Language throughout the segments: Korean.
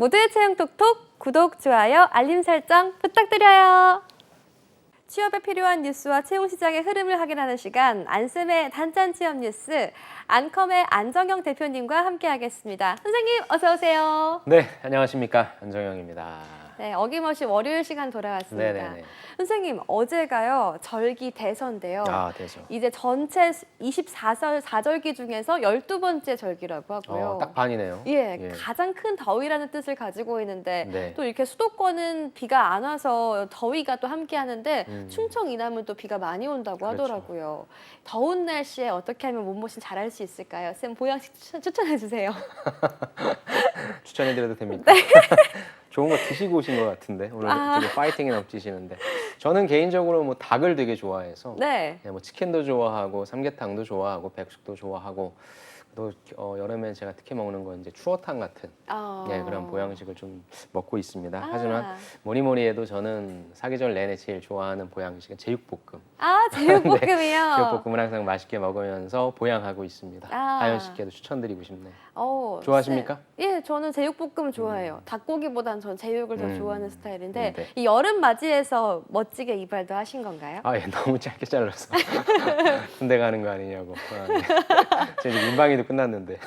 모두의 채용 톡톡 구독, 좋아요, 알림 설정 부탁드려요. 취업에 필요한 뉴스와 채용 시장의 흐름을 확인하는 시간, 안쌤의 단짠 취업 뉴스, 안컴의 안정영 대표님과 함께하겠습니다. 선생님 어서 오세요. 네, 안녕하십니까. 안정영입니다. 네, 어김없이 월요일 시간 돌아왔습니다. 네네네. 선생님, 어제가요 절기 대선인데요. 아, 되죠. 이제 전체 24절기 중에서 12번째 절기라고 하고요. 딱 반이네요. 예, 가장 큰 더위라는 뜻을 가지고 있는데 네. 또 이렇게 수도권은 비가 안 와서 더위가 또 함께 하는데 충청 이남은 또 비가 많이 온다고 그렇죠. 하더라고요. 더운 날씨에 어떻게 하면 몸보신 잘할 수 있을까요? 쌤 보양식 추천해 주세요. 추천해드려도 됩니까? 네. 좋은 거 드시고 오신 것 같은데 오늘 되게 파이팅이 넘치시는데 저는 개인적으로 뭐 닭을 되게 좋아해서 네. 뭐 치킨도 좋아하고 삼계탕도 좋아하고 백숙도 좋아하고 또 여름엔 제가 특히 먹는 건 이제 추어탕 같은 그런 보양식을 좀 먹고 있습니다. 하지만 뭐니 해도 저는 사계절 내내 제일 좋아하는 보양식은 제육볶음. 제육볶음이요? 네, 제육볶음을 항상 맛있게 먹으면서 보양하고 있습니다. 하연 씨께도 추천드리고 싶네요. 좋아하십니까? 예, 저는 제육볶음 좋아해요. 닭고기보단 전 제육을 더 좋아하는 스타일인데 네. 이 여름 맞이해서 멋지게 이발도 하신 건가요? 예, 너무 짧게 잘랐어. 군대 가는 거 아니냐고. 네. 저 이제 민방위도 끝났는데.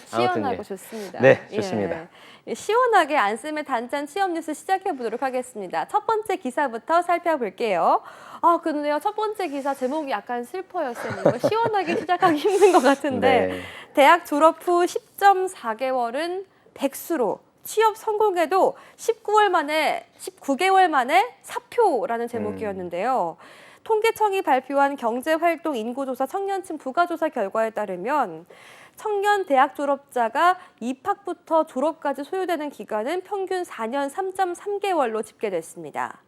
시원하고 아무튼, 예. 좋습니다. 네, 좋습니다. 예, 시원하게 안쌤의 단짠 취업 뉴스 시작해 보도록 하겠습니다. 첫 번째 기사부터 살펴볼게요. 근데요, 첫 번째 기사 제목이 약간 슬퍼요, 쌤. 이거 시원하게 시작하기 힘든 것 같은데 네. 대학 졸업 후 10.4개월은 백수로 취업 성공해도 19개월 만에 사표라는 제목이었는데요. 통계청이 발표한 경제활동 인구조사 청년층 부가조사 결과에 따르면 청년 대학 졸업자가 입학부터 졸업까지 소요되는 기간은 평균 4년 3.3개월로 집계됐습니다.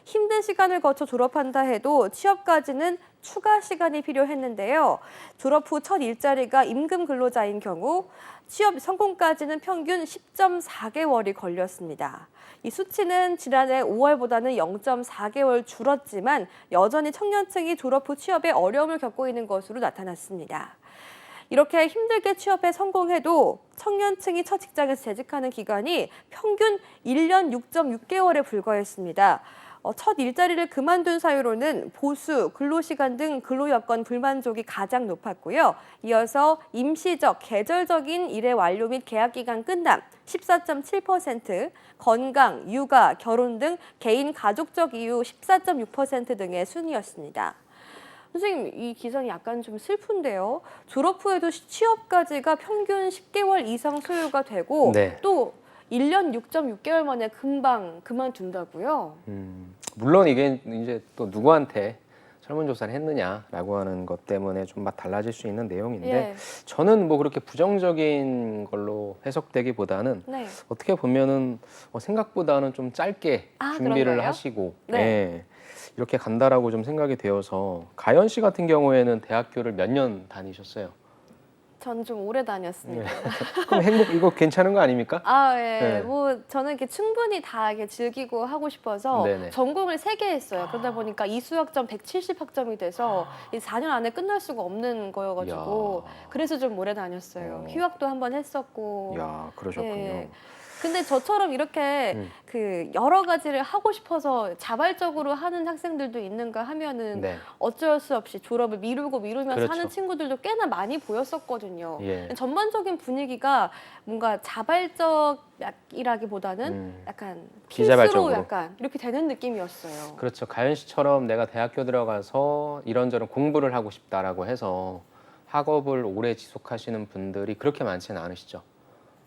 힘든 시간을 거쳐 졸업한다 해도 취업까지는 추가 시간이 필요했는데요. 졸업 후 첫 일자리가 임금 근로자인 경우 취업 성공까지는 평균 10.4개월이 걸렸습니다. 이 수치는 지난해 5월보다는 0.4개월 줄었지만 여전히 청년층이 졸업 후 취업에 어려움을 겪고 있는 것으로 나타났습니다. 이렇게 힘들게 취업에 성공해도 청년층이 첫 직장에서 재직하는 기간이 평균 1년 6.6개월에 불과했습니다. 첫 일자리를 그만둔 사유로는 보수, 근로시간 등 근로여건 불만족이 가장 높았고요. 이어서 임시적, 계절적인 일의 완료 및 계약기간 끝남 14.7%, 건강, 육아, 결혼 등 개인 가족적 이유 14.6% 등의 순이었습니다. 선생님, 이 기사는 약간 좀 슬픈데요. 졸업 후에도 취업까지가 평균 10개월 이상 소요가 되고 또 1년 6.6개월 만에 금방 그만둔다고요? 물론 이게 이제 또 누구한테 설문조사를 했느냐라고 하는 것 때문에 좀 달라질 수 있는 내용인데 저는 뭐 그렇게 부정적인 걸로 해석되기보다는 어떻게 보면은 생각보다는 좀 짧게 준비를 그런가요? 하시고 이렇게 간다라고 좀 생각이 되어서 가연 씨 같은 경우에는 대학교를 몇 년 다니셨어요? 저는 좀 오래 다녔습니다. 그럼 이거 괜찮은 거 아닙니까? 뭐 저는 이렇게 충분히 다 이렇게 즐기고 하고 싶어서 전공을 3개 했어요. 그러다 보니까 이수학점 170학점이 돼서 이 4년 안에 끝날 수가 없는 거여가지고 그래서 좀 오래 다녔어요. 휴학도 한번 했었고. 그러셨군요. 근데 저처럼 이렇게 그 여러 가지를 하고 싶어서 자발적으로 하는 학생들도 있는가 하면은 어쩔 수 없이 졸업을 미루면서 하는 친구들도 꽤나 많이 보였었거든요. 전반적인 분위기가 뭔가 자발적이라기보다는 약간 필수로 약간 이렇게 되는 느낌이었어요. 그렇죠. 가연 씨처럼 내가 대학교 들어가서 이런저런 공부를 하고 싶다라고 해서 학업을 오래 지속하시는 분들이 그렇게 많지는 않으시죠.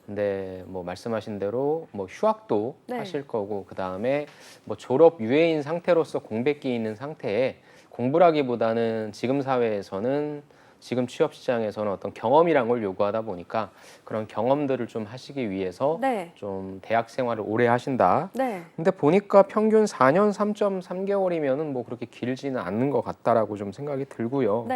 근데 뭐 말씀하신 대로 뭐 휴학도 하실 거고 그다음에 뭐 졸업 유예인 상태로서 공백기 있는 상태에 공부라기보다는 지금 사회에서는 지금 취업 시장에서는 어떤 경험이란 걸 요구하다 보니까 그런 경험들을 좀 하시기 위해서 좀 대학 생활을 오래 하신다. 근데 보니까 평균 4년 3.3개월이면은 뭐 그렇게 길지는 않는 것 같다라고 좀 생각이 들고요.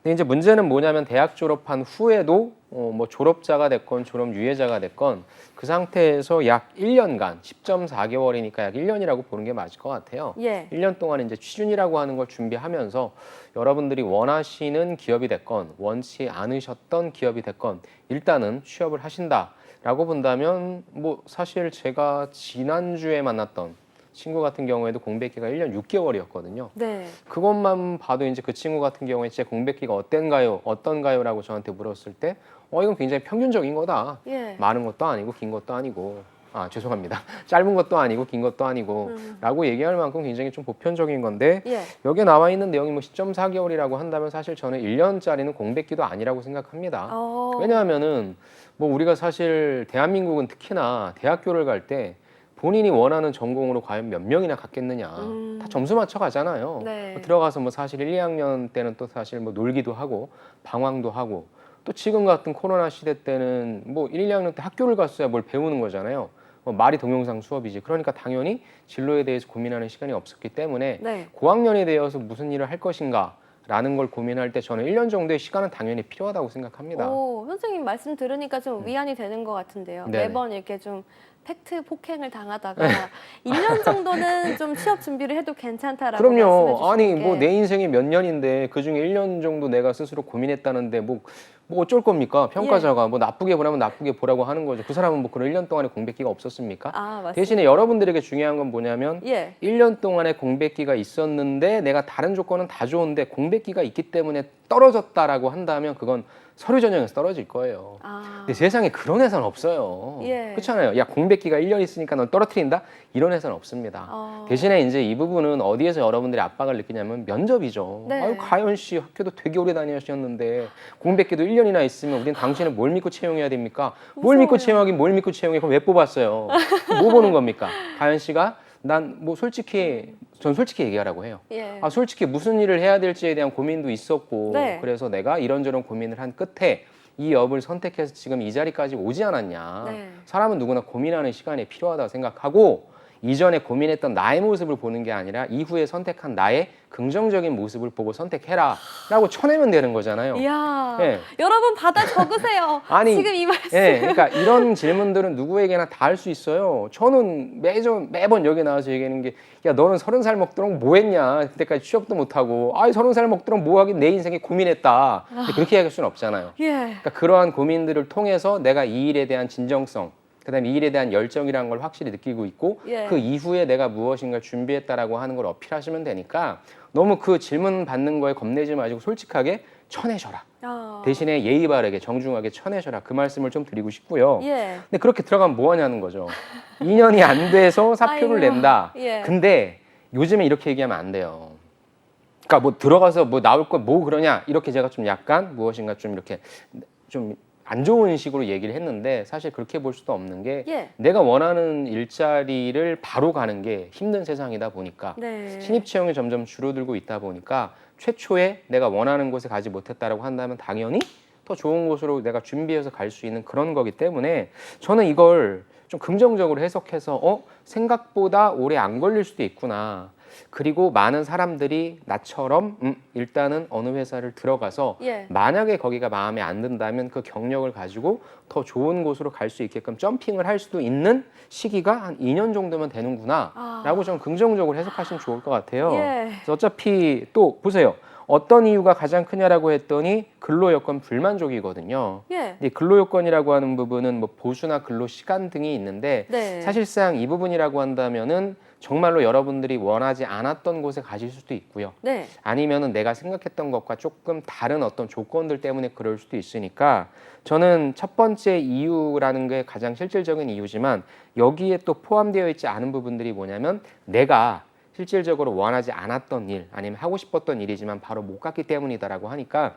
근데 이제 문제는 뭐냐면 대학 졸업한 후에도 뭐 졸업자가 됐건 졸업 유예자가 됐건 그 상태에서 약 1년간 10.4개월이니까 약 1년이라고 보는 게 맞을 것 같아요. 1년 동안 이제 취준이라고 하는 걸 준비하면서 여러분들이 원하시는 기업이 됐건 원치 않으셨던 기업이 됐건 일단은 취업을 하신다. 라고 본다면 뭐 사실 제가 지난주에 만났던 친구 같은 경우에도 공백기가 1년 6개월이었거든요. 네. 그것만 봐도 이제 그 친구 같은 경우에 제 공백기가 어떤가요? 라고 저한테 물었을 때 이건 굉장히 평균적인 거다. 예. 많은 것도 아니고 긴 것도 아니고 죄송합니다. 짧은 것도 아니고 긴 것도 아니고 라고 얘기할 만큼 굉장히 좀 보편적인 건데 예. 여기에 나와 있는 내용이 뭐 10.4개월이라고 한다면 사실 저는 1년짜리는 공백기도 아니라고 생각합니다. 왜냐하면은 뭐 우리가 사실 대한민국은 특히나 대학교를 갈 때 본인이 원하는 전공으로 과연 몇 명이나 갔겠느냐. 다 점수 맞춰 가잖아요. 네. 들어가서 뭐 사실 1, 2학년 때는 또 사실 뭐 놀기도 하고 방황도 하고 또 지금 같은 코로나 시대 때는 뭐 1, 2학년 때 학교를 갔어야 뭘 배우는 거잖아요. 뭐 말이 동영상 수업이지. 그러니까 당연히 진로에 대해서 고민하는 시간이 없었기 때문에 네. 고학년이 되어서 무슨 일을 할 것인가 라는 걸 고민할 때 저는 1년 정도의 시간은 당연히 필요하다고 생각합니다. 선생님 말씀 들으니까 좀 위안이 되는 것 같은데요. 네네. 매번 이렇게 좀 팩트 폭행을 당하다가 2년 정도는 좀 취업 준비를 해도 괜찮다라고 말씀해 그럼요. 주시는 아니 게. 뭐 내 인생이 몇 년인데 그중에 1년 정도 내가 스스로 고민했다는데 뭐 어쩔 겁니까? 평가자가 뭐 나쁘게 보라면 나쁘게 보라고 하는 거죠. 그 사람은 뭐 그런 1년 동안에 공백기가 없었습니까? 맞습니다. 대신에 여러분들에게 중요한 건 뭐냐면 예. 1년 동안의 공백기가 있었는데 내가 다른 조건은 다 좋은데 공백기가 있기 때문에 떨어졌다라고 한다면 그건 서류 전형에서 떨어질 거예요. 근데 세상에 그런 회사는 없어요. 예. 그렇잖아요. 야, 공백기가 1년 있으니까 넌 떨어뜨린다? 이런 회사는 없습니다. 대신에 이제 이 부분은 어디에서 여러분들이 압박을 느끼냐면 면접이죠. 네. 아유, 가연 씨 학교도 되게 오래 다니셨는데 공백기도 1년이나 있으면 우리는 당신을 뭘 믿고 채용해야 됩니까? 뭘 믿고 무서워요. 채용하긴 뭘 믿고 채용해? 그럼 왜 뽑았어요? 뭐 보는 겁니까? 가연 씨가 난 뭐 솔직히 전 솔직히 얘기하라고 해요. 예. 솔직히 무슨 일을 해야 될지에 대한 고민도 있었고 네. 그래서 내가 이런저런 고민을 한 끝에 이 업을 선택해서 지금 이 자리까지 오지 않았냐. 네. 사람은 누구나 고민하는 시간이 필요하다고 생각하고 이전에 고민했던 나의 모습을 보는 게 아니라 이후에 선택한 나의 긍정적인 모습을 보고 선택해라 라고 쳐내면 되는 거잖아요. 이야. 예. 여러분 받아 적으세요. 아니, 지금 이 말씀. 예, 그러니까 이런 질문들은 누구에게나 다 할 수 있어요. 저는 매번 여기 나와서 얘기하는 게, 야, 너는 30살 먹도록 뭐 했냐? 그때까지 취업도 못하고, 30살 먹도록 뭐 하긴 내 인생에 고민했다. 근데 그렇게 얘기할 수는 없잖아요. 예. 그러니까 그러한 고민들을 통해서 내가 이 일에 대한 진정성, 그다음에 이 일에 대한 열정이라는 걸 확실히 느끼고 있고 예. 그 이후에 내가 무엇인가 준비했다라고 하는 걸 어필하시면 되니까 너무 그 질문 받는 거에 겁내지 마시고 솔직하게 쳐내셔라. 대신에 예의 바르게 정중하게 쳐내셔라. 그 말씀을 좀 드리고 싶고요. 예. 근데 그렇게 들어가면 뭐 하냐는 거죠. 2년이 안 돼서 사표를 아이고, 낸다. 예. 근데 요즘에 이렇게 얘기하면 안 돼요. 그러니까 뭐 들어가서 뭐 나올 거 뭐 그러냐 이렇게 제가 좀 약간 무엇인가 좀 이렇게 좀 안 좋은 식으로 얘기를 했는데 사실 그렇게 볼 수도 없는 게 예. 내가 원하는 일자리를 바로 가는 게 힘든 세상이다 보니까 네. 신입 채용이 점점 줄어들고 있다 보니까 최초에 내가 원하는 곳에 가지 못했다라고 한다면 당연히 더 좋은 곳으로 내가 준비해서 갈 수 있는 그런 거기 때문에 저는 이걸 좀 긍정적으로 해석해서 생각보다 오래 안 걸릴 수도 있구나. 그리고 많은 사람들이 나처럼 일단은 어느 회사를 들어가서 예. 만약에 거기가 마음에 안 든다면 그 경력을 가지고 더 좋은 곳으로 갈 수 있게끔 점핑을 할 수도 있는 시기가 한 2년 정도면 되는구나 라고 좀 긍정적으로 해석하시면 좋을 것 같아요. 예. 그래서 어차피 또 보세요. 어떤 이유가 가장 크냐라고 했더니 근로여건 불만족이거든요. 예. 근데 근로요건이라고 하는 부분은 뭐 보수나 근로시간 등이 있는데 네. 사실상 이 부분이라고 한다면은 정말로 여러분들이 원하지 않았던 곳에 가실 수도 있고요. 네. 아니면은 내가 생각했던 것과 조금 다른 어떤 조건들 때문에 그럴 수도 있으니까 저는 첫 번째 이유라는 게 가장 실질적인 이유지만 여기에 또 포함되어 있지 않은 부분들이 뭐냐면 내가 실질적으로 원하지 않았던 일 아니면 하고 싶었던 일이지만 바로 못 갔기 때문이다라고 하니까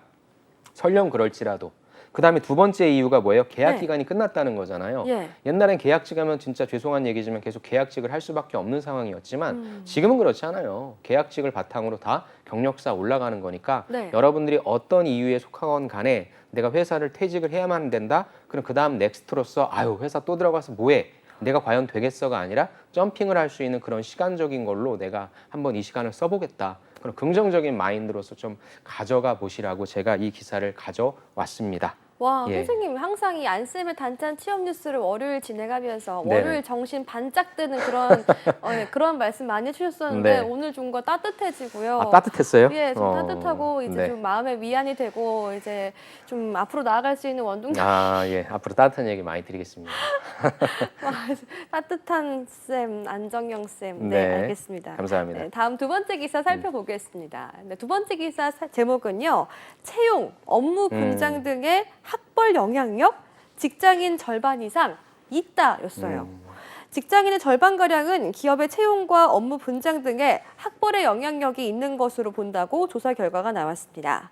설령 그럴지라도 그 다음에 두 번째 이유가 뭐예요? 계약 네. 기간이 끝났다는 거잖아요. 예. 옛날엔 계약직 하면 진짜 죄송한 얘기지만 계속 계약직을 할 수밖에 없는 상황이었지만 지금은 그렇지 않아요. 계약직을 바탕으로 다 경력사 올라가는 거니까 네. 여러분들이 어떤 이유에 속하건 간에 내가 회사를 퇴직을 해야만 된다? 그럼 그 다음 넥스트로서 회사 또 들어가서 뭐해? 내가 과연 되겠어가 아니라 점핑을 할 수 있는 그런 시간적인 걸로 내가 한번 이 시간을 써보겠다. 그런 긍정적인 마인드로서 좀 가져가 보시라고 제가 이 기사를 가져왔습니다. 와, 예. 선생님 항상 이 안쌤의 단짠 취업 뉴스를 월요일 진행하면서 네네. 월요일 정신 반짝 뜨는 그런 예, 그런 말씀 많이 해주셨었는데 네. 오늘 좀 더 따뜻해지고요. 아, 따뜻했어요? 예, 좀 따뜻하고 이제 네. 좀 마음의 위안이 되고 이제 좀 앞으로 나아갈 수 있는 원동력. 아, 예. 앞으로 따뜻한 얘기 많이 드리겠습니다. 따뜻한 쌤, 안정영 쌤. 네, 네. 알겠습니다. 감사합니다. 네, 다음 두 번째 기사 살펴보겠습니다. 네, 두 번째 기사 제목은요. 채용, 업무 분장 등의 학벌 영향력 직장인 절반 이상 있다였어요. 직장인의 절반가량은 기업의 채용과 업무 분장 등의 학벌의 영향력이 있는 것으로 본다고 조사 결과가 나왔습니다.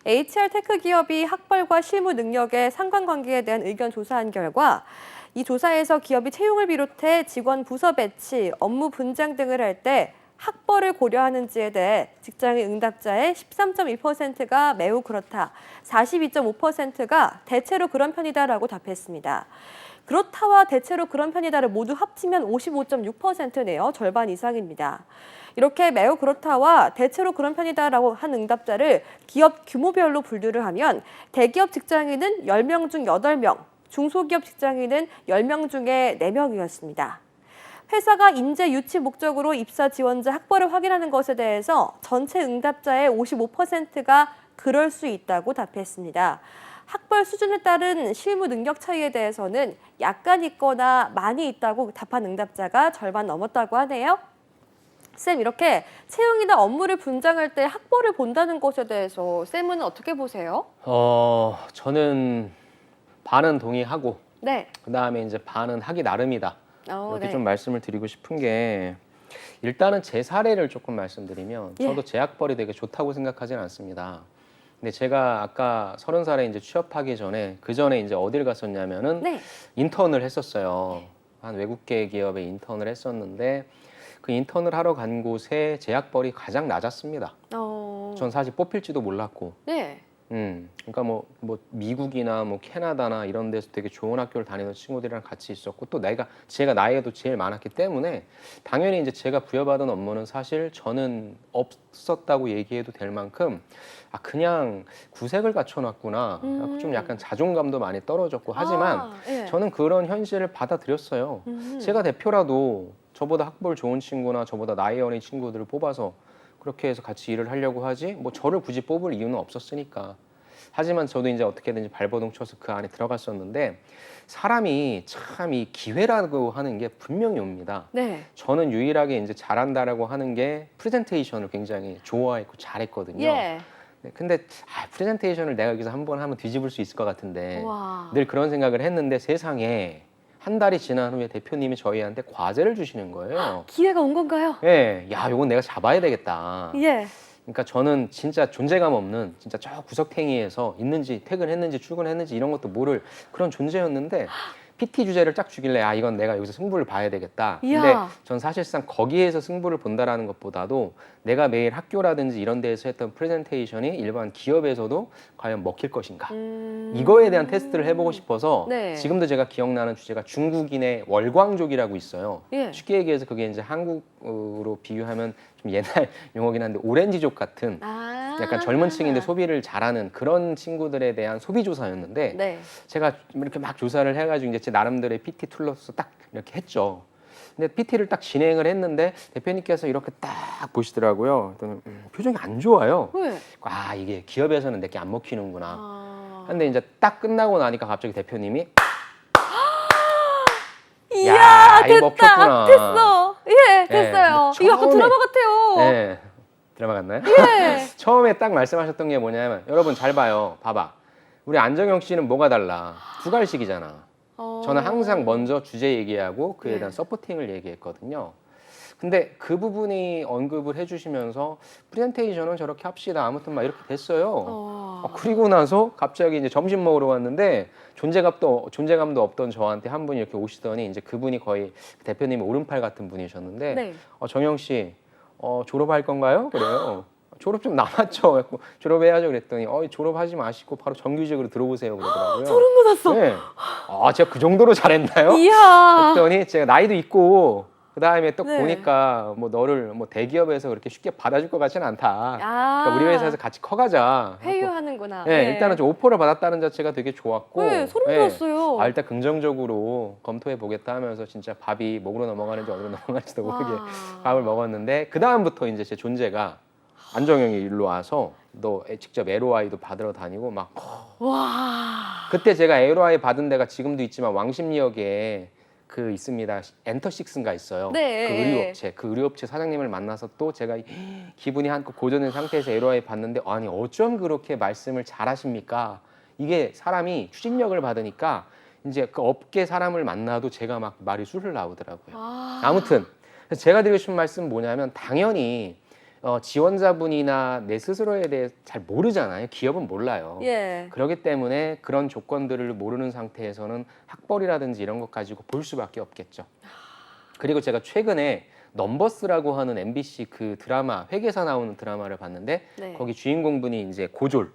HR 테크 기업이 학벌과 실무 능력의 상관관계에 대한 의견 조사한 결과 이 조사에서 기업이 채용을 비롯해 직원 부서 배치, 업무 분장 등을 할 때 학벌을 고려하는지에 대해 직장인 응답자의 13.1%가 매우 그렇다, 42.5%가 대체로 그런 편이다라고 답했습니다. 그렇다와 대체로 그런 편이다를 모두 합치면 55.6%네요. 절반 이상입니다. 이렇게 매우 그렇다와 대체로 그런 편이다라고 한 응답자를 기업 규모별로 분류를 하면 대기업 직장인은 10명 중 8명, 중소기업 직장인은 10명 중에 4명이었습니다. 회사가 인재 유치 목적으로 입사 지원자 학벌을 확인하는 것에 대해서 전체 응답자의 55%가 그럴 수 있다고 답했습니다. 학벌 수준에 따른 실무 능력 차이에 대해서는 약간 있거나 많이 있다고 답한 응답자가 절반 넘었다고 하네요. 쌤, 이렇게 채용이나 업무를 분장할 때 학벌을 본다는 것에 대해서 쌤은 어떻게 보세요? 저는 반은 동의하고 네. 그다음에 이제 반은 하기 나름이다. 이렇게 네. 좀 말씀을 드리고 싶은 게 일단은 제 사례를 조금 말씀드리면 예. 저도 제 학벌이 되게 좋다고 생각하지는 않습니다. 근데 제가 아까 30살에 이제 취업하기 전에 그 전에 이제 어딜 갔었냐면은 네. 인턴을 했었어요. 한 외국계 기업에 인턴을 했었는데 그 인턴을 하러 간 곳에 제 학벌이 가장 낮았습니다. 전 사실 뽑힐지도 몰랐고. 네. 그러니까 뭐 미국이나 뭐 캐나다나 이런 데서 되게 좋은 학교를 다니는 친구들이랑 같이 있었고 또 제가 나이에도 제일 많았기 때문에 당연히 이제 제가 부여받은 업무는 사실 저는 없었다고 얘기해도 될 만큼 그냥 구색을 갖춰놨구나. 좀 약간 자존감도 많이 떨어졌고 하지만 예. 저는 그런 현실을 받아들였어요. 제가 대표라도 저보다 학벌 좋은 친구나 저보다 나이 어린 친구들을 뽑아서 그렇게 해서 같이 일을 하려고 하지 뭐 저를 굳이 뽑을 이유는 없었으니까. 하지만 저도 이제 어떻게든지 발버둥 쳐서 그 안에 들어갔었는데 사람이 참 이 기회라고 하는 게 분명히 옵니다. 네. 저는 유일하게 이제 잘한다라고 하는 게 프레젠테이션을 굉장히 좋아했고 잘했거든요. 예. 네, 근데 프레젠테이션을 내가 여기서 한번 하면 뒤집을 수 있을 것 같은데 와. 늘 그런 생각을 했는데 세상에 한 달이 지난 후에 대표님이 저희한테 과제를 주시는 거예요. 기회가 온 건가요? 예, 야, 요건 내가 잡아야 되겠다. 예. 그러니까 저는 진짜 존재감 없는 진짜 저 구석탱이에서 있는지 퇴근했는지 출근했는지 이런 것도 모를 그런 존재였는데 PT 주제를 쫙 주길래 이건 내가 여기서 승부를 봐야 되겠다. 근데 이야. 전 사실상 거기에서 승부를 본다라는 것보다도 내가 매일 학교라든지 이런 데에서 했던 프레젠테이션이 일반 기업에서도 과연 먹힐 것인가. 이거에 대한 테스트를 해보고 싶어서 네. 지금도 제가 기억나는 주제가 중국인의 월광족이라고 있어요. 예. 쉽게 얘기해서 그게 이제 한국으로 비유하면 좀 옛날 용어긴 한데 오렌지족 같은 약간 젊은 층인데 소비를 잘하는 그런 친구들에 대한 소비 조사였는데 네. 제가 이렇게 막 조사를 해가지고 이제 제 나름대로의 PT 툴로서 딱 이렇게 했죠. 근데 PT를 딱 진행을 했는데 대표님께서 이렇게 딱 보시더라고요. 그랬더니 표정이 안 좋아요. 왜? 이게 기업에서는 내게 안 먹히는구나. 아. 근데 이제 딱 끝나고 나니까 갑자기 대표님이 이야, 야, 이거 됐다. 먹혔구나. 됐어. 예, 됐어요. 근데 이거 약간 처음에- 드라마 같아요. 네, 드라마 같나요? 예. 처음에 딱 말씀하셨던 게 뭐냐면 여러분 잘 봐요. 봐봐. 우리 안정영 씨는 뭐가 달라? 두갈식이잖아. 저는 항상 먼저 주제 얘기하고 그에 대한 네. 서포팅을 얘기했거든요. 근데 그 부분이 언급을 해주시면서 프레젠테이션은 저렇게 합시다. 아무튼 막 이렇게 됐어요. 그리고 나서 갑자기 이제 점심 먹으러 왔는데 존재감도 없던 저한테 한 분이 이렇게 오시더니 이제 그분이 거의 대표님의 오른팔 같은 분이셨는데 네. 정영 씨 졸업할 건가요? 그래요. 졸업 좀 남았죠. 그래서 졸업해야죠. 그랬더니 졸업하지 마시고 바로 정규직으로 들어오세요. 그러더라고요. 소름 돋았어. 네. 제가 그 정도로 잘했나요? 이야. 그랬더니 제가 나이도 있고 그다음에 또 네. 보니까 뭐 너를 뭐 대기업에서 그렇게 쉽게 받아줄 것 같지는 않다. 아, 그러니까 우리 회사에서 같이 커가자. 회유하는구나. 네, 일단은 좀 오퍼를 받았다는 자체가 되게 좋았고. 네, 소름 네. 돋았어요. 아, 일단 긍정적으로 검토해 보겠다 하면서 진짜 밥이 목으로 넘어가는지 어디로 넘어갈지도 모르게 와. 밥을 먹었는데 그 다음부터 이제 제 존재가 안정형이 일로 와서 너 직접 LOI도 받으러 다니고 막 와. 그때 제가 LOI 받은 데가 지금도 있지만 왕십리역에 그 있습니다. 엔터식스인가 있어요. 네. 그 의류업체. 그 의류업체 사장님을 만나서 또 제가 기분이 한껏 고조된 상태에서 LOI 받는데 아니 어쩜 그렇게 말씀을 잘하십니까? 이게 사람이 추진력을 받으니까 이제 그 업계 사람을 만나도 제가 막 말이 술술 나오더라고요. 아. 아무튼 그래서 제가 드리고 싶은 말씀은 뭐냐면 당연히 지원자분이나 내 스스로에 대해 잘 모르잖아요. 기업은 몰라요. 예. 그렇기 때문에 그런 조건들을 모르는 상태에서는 학벌이라든지 이런 것 가지고 볼 수밖에 없겠죠. 그리고 제가 최근에 넘버스라고 하는 MBC 그 드라마 회계사 나오는 드라마를 봤는데 네. 거기 주인공분이 이제 고졸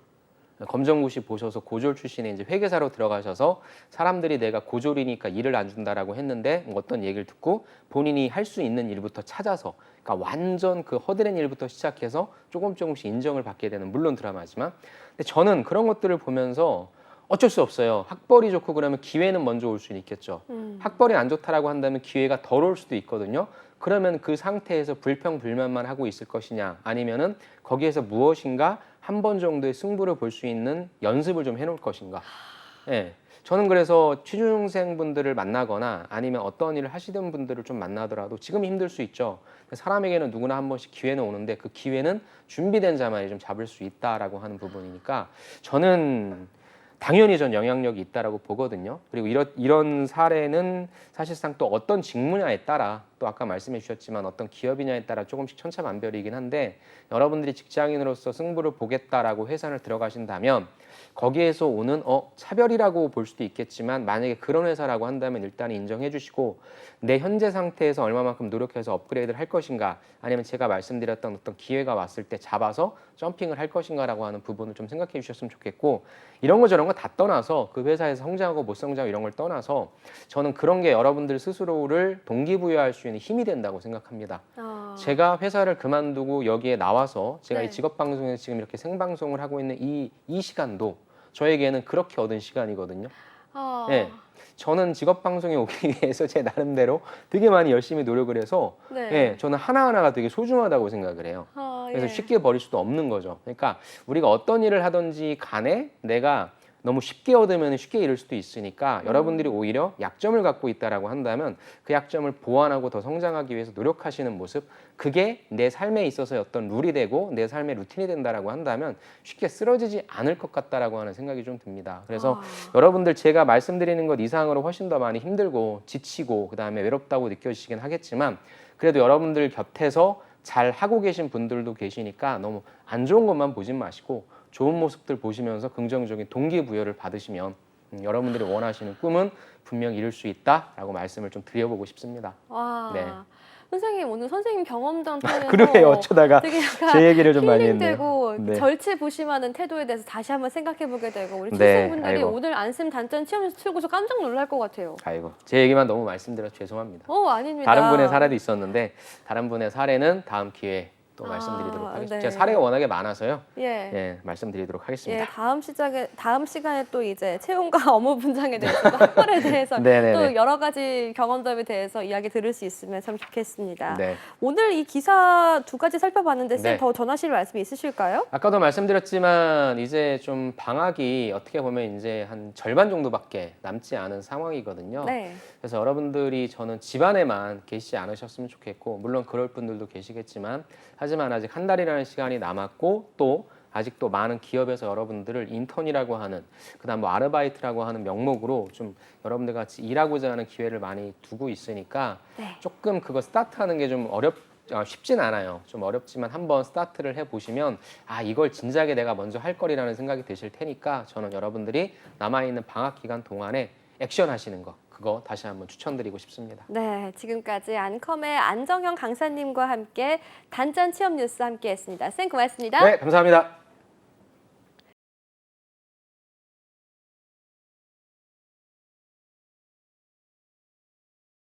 검정고시 보셔서 고졸 출신의 이제 회계사로 들어가셔서 사람들이 내가 고졸이니까 일을 안 준다라고 했는데 뭐 어떤 얘기를 듣고 본인이 할 수 있는 일부터 찾아서 그러니까 완전 그 허드렛 일부터 시작해서 조금씩 인정을 받게 되는 물론 드라마지만 근데 저는 그런 것들을 보면서 어쩔 수 없어요. 학벌이 좋고 그러면 기회는 먼저 올 수는 있겠죠. 학벌이 안 좋다라고 한다면 기회가 덜 올 수도 있거든요. 그러면 그 상태에서 불평불만만 하고 있을 것이냐 아니면은 거기에서 무엇인가 한 번 정도의 승부를 볼 수 있는 연습을 좀 해놓을 것인가. 예. 저는 그래서 취준생분들을 만나거나 아니면 어떤 일을 하시던 분들을 좀 만나더라도 지금 힘들 수 있죠. 사람에게는 누구나 한 번씩 기회는 오는데 그 기회는 준비된 자만이 좀 잡을 수 있다라고 하는 부분이니까 저는 당연히 전 영향력이 있다라고 보거든요. 그리고 이런 사례는 사실상 또 어떤 직무냐에 따라 또 아까 말씀해 주셨지만 어떤 기업이냐에 따라 조금씩 천차만별이긴 한데 여러분들이 직장인으로서 승부를 보겠다라고 회사를 들어가신다면 거기에서 오는 차별이라고 볼 수도 있겠지만 만약에 그런 회사라고 한다면 일단 인정해 주시고 내 현재 상태에서 얼마만큼 노력해서 업그레이드를 할 것인가 아니면 제가 말씀드렸던 어떤 기회가 왔을 때 잡아서 점핑을 할 것인가라고 하는 부분을 좀 생각해 주셨으면 좋겠고 이런 거 저런 거 다 떠나서 그 회사에서 성장하고 못 성장하고 이런 걸 떠나서 저는 그런 게 여러분들 스스로를 동기부여할 수 있는 힘이 된다고 생각합니다. 아. 제가 회사를 그만두고 여기에 나와서 제가 네. 이 직업방송에서 지금 이렇게 생방송을 하고 있는 이 시간도 저에게는 그렇게 얻은 시간이거든요. 아. 네. 저는 직업방송에 오기 위해서 제 나름대로 되게 많이 열심히 노력을 해서 네. 예, 저는 하나하나가 되게 소중하다고 생각을 해요. 아, 그래서 예. 쉽게 버릴 수도 없는 거죠. 그러니까 우리가 어떤 일을 하든지 간에 내가 너무 쉽게 얻으면 쉽게 잃을 수도 있으니까 여러분들이 오히려 약점을 갖고 있다라고 한다면 그 약점을 보완하고 더 성장하기 위해서 노력하시는 모습 그게 내 삶에 있어서의 어떤 룰이 되고 내 삶의 루틴이 된다라고 한다면 쉽게 쓰러지지 않을 것 같다라고 하는 생각이 좀 듭니다. 그래서 아. 여러분들 제가 말씀드리는 것 이상으로 훨씬 더 많이 힘들고 지치고 그다음에 외롭다고 느껴지시긴 하겠지만 그래도 여러분들 곁에서 잘 하고 계신 분들도 계시니까 너무 안 좋은 것만 보진 마시고 좋은 모습들 보시면서 긍정적인 동기부여를 받으시면 여러분들이 원하시는 꿈은 분명 이룰 수 있다라고 말씀을 좀 드려보고 싶습니다. 와. 네. 선생님 오늘 선생님 경험담 통해서 그러게요. 어쩌다가 되게 약간 제 얘기를 좀 많이 힐링되고 했네요. 네. 절치부심하는 태도에 대해서 다시 한번 생각해보게 되고 우리 네, 취준생분들이 아이고. 오늘 안쌤 단짠 취업 출고서 깜짝 놀랄 것 같아요. 아이고 제 얘기만 너무 말씀드려서 죄송합니다. 아닙니다. 다른 분의 사례도 있었는데 다른 분의 사례는 다음 기회에 또 말씀드리도록 하겠습니다. 네. 제가 사례가 워낙에 많아서요. 예. 예, 말씀드리도록 예, 하겠습니다. 다음 시간에 또 이제 채용과 업무 분장에 대해서 학벌에 대해서 네네네. 또 여러 가지 경험담에 대해서 이야기 들을 수 있으면 참 좋겠습니다. 네. 오늘 이 기사 두 가지 살펴봤는데 쌤 네. 더 전하실 말씀이 있으실까요? 아까도 말씀드렸지만 이제 좀 방학이 어떻게 보면 이제 한 절반 정도밖에 남지 않은 상황이거든요. 네. 그래서 여러분들이 저는 집안에만 계시지 않으셨으면 좋겠고 물론 그럴 분들도 계시겠지만 하지만 아직 한 달이라는 시간이 남았고 또 아직도 많은 기업에서 여러분들을 인턴이라고 하는 그다음 뭐 아르바이트라고 하는 명목으로 좀 여러분들 같이 일하고자 하는 기회를 많이 두고 있으니까 네. 조금 그거 스타트하는 게 좀 쉽진 않아요. 좀 어렵지만 한번 스타트를 해보시면 이걸 진작에 내가 먼저 할 거리라는 생각이 드실 테니까 저는 여러분들이 남아있는 방학 기간 동안에 액션 하시는 거 그거 다시 한번 추천드리고 싶습니다. 네, 지금까지 안컴의 안정형 강사님과 함께 단짠 취업 뉴스 함께했습니다. 쌤 고맙습니다. 네, 감사합니다.